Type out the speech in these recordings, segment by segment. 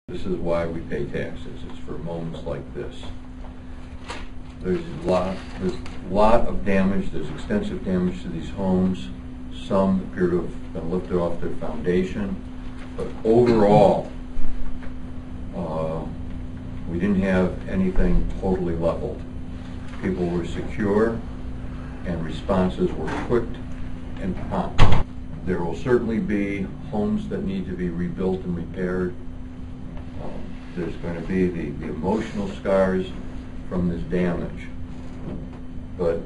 This is why we pay taxes. It's for moments like this. There's a lot of damage. There's extensive damage to these homes. Some appear to have been lifted off their foundation. But overall, we didn't have anything totally leveled. People were secure, and responses were quick and prompt. There will certainly be homes that need to be rebuilt and repaired. There's going to be the emotional scars from this damage. But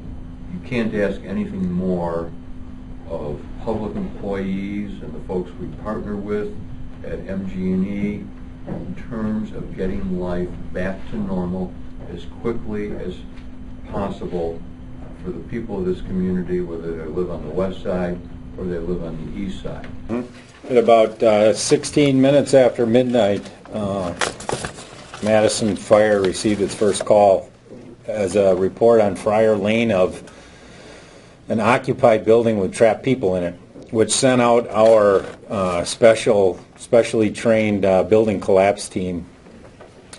you can't ask anything more of public employees and the folks we partner with at MG&E in terms of getting life back to normal as quickly as possible for the people of this community, whether they live on the west side or they live on the east side. At about 16 minutes after midnight, Madison Fire received its first call as a report on Friar Lane of an occupied building with trapped people in it, which sent out our specially trained building collapse team.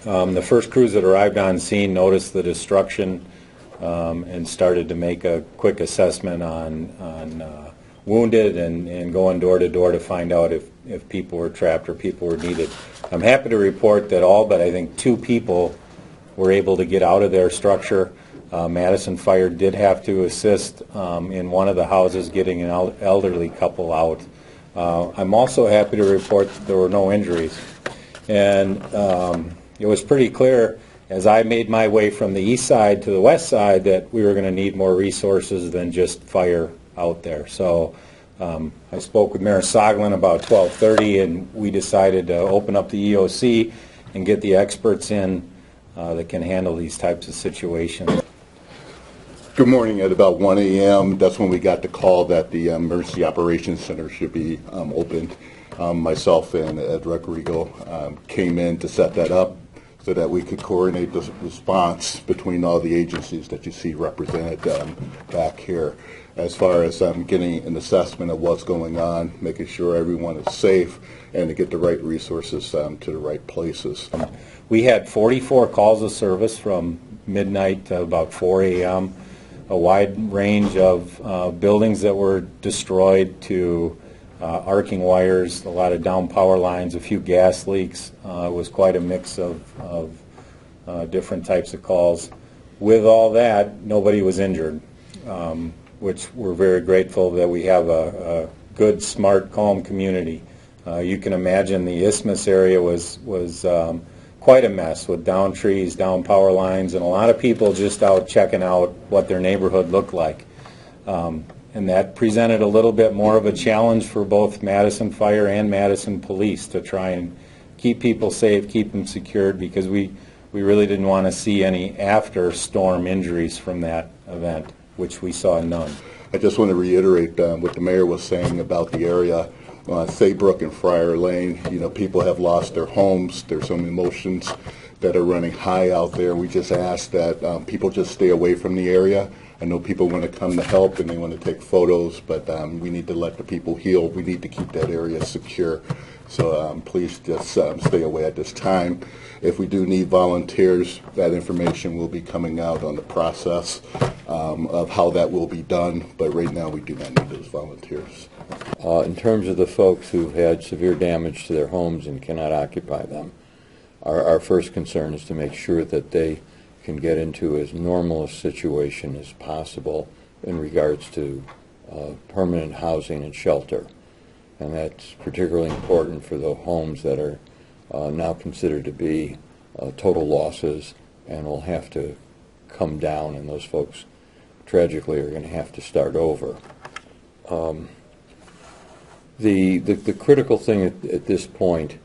The first crews that arrived on scene noticed the destruction and started to make a quick assessment on wounded and going door to door to find out if people were trapped or people were needed. I'm happy to report that all but I think 2 people were able to get out of their structure. Madison Fire did have to assist in one of the houses getting an elderly couple out. I'm also happy to report that there were no injuries. And it was pretty clear as I made my way from the east side to the west side that we were going to need more resources than just fire out there. So I spoke with Mayor Soglin about 12:30, and we decided to open up the EOC and get the experts in that can handle these types of situations. Good morning. At about 1 a.m., that's when we got the call that the Emergency Operations Center should be opened. Myself and Ed Rodrigo came in to set that up so that we could coordinate the response between all the agencies that you see represented back here. As far as getting an assessment of what's going on, making sure everyone is safe, and to get the right resources to the right places. We had 44 calls of service from midnight to about 4 a.m., a wide range of buildings that were destroyed to arcing wires, a lot of down power lines, a few gas leaks. It was quite a mix of different types of calls. With all that, nobody was injured, which we're very grateful that we have a good, smart, calm community. You can imagine the Isthmus area was quite a mess with down trees, down power lines, and a lot of people just out checking out what their neighborhood looked like. And that presented a little bit more of a challenge for both Madison Fire and Madison Police to try and keep people safe, keep them secured, because we really didn't want to see any after-storm injuries from that event, which we saw none. I just want to reiterate what the mayor was saying about the area. Saybrook and Friar Lane, people have lost their homes. There's some emotions that are running high out there. We just ask that people just stay away from the area. I know people want to come to help and they want to take photos, but we need to let the people heal. We need to keep that area secure. So please just stay away at this time. If we do need volunteers, that information will be coming out on the process of how that will be done. But right now we do not need those volunteers. In terms of the folks who've had severe damage to their homes and cannot occupy them, our first concern is to make sure that they can get into as normal a situation as possible in regards to permanent housing and shelter. And that's particularly important for the homes that are now considered to be total losses and will have to come down, and those folks tragically are going to have to start over. The critical thing at this point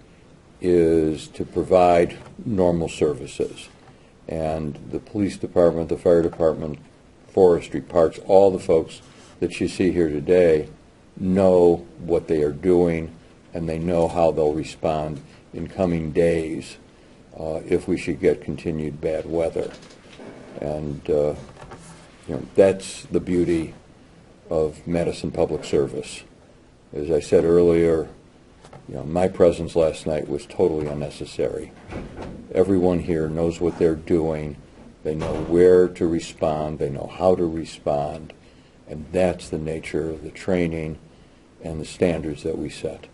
is to provide normal services. And the police department, the fire department, forestry, parks, all the folks that you see here today know what they are doing, and they know how they'll respond in coming days if we should get continued bad weather. And that's the beauty of Madison Public Service. As I said earlier, You know, my presence last night was totally unnecessary. Everyone here knows what they're doing. They know where to respond. They know how to respond. And that's the nature of the training and the standards that we set.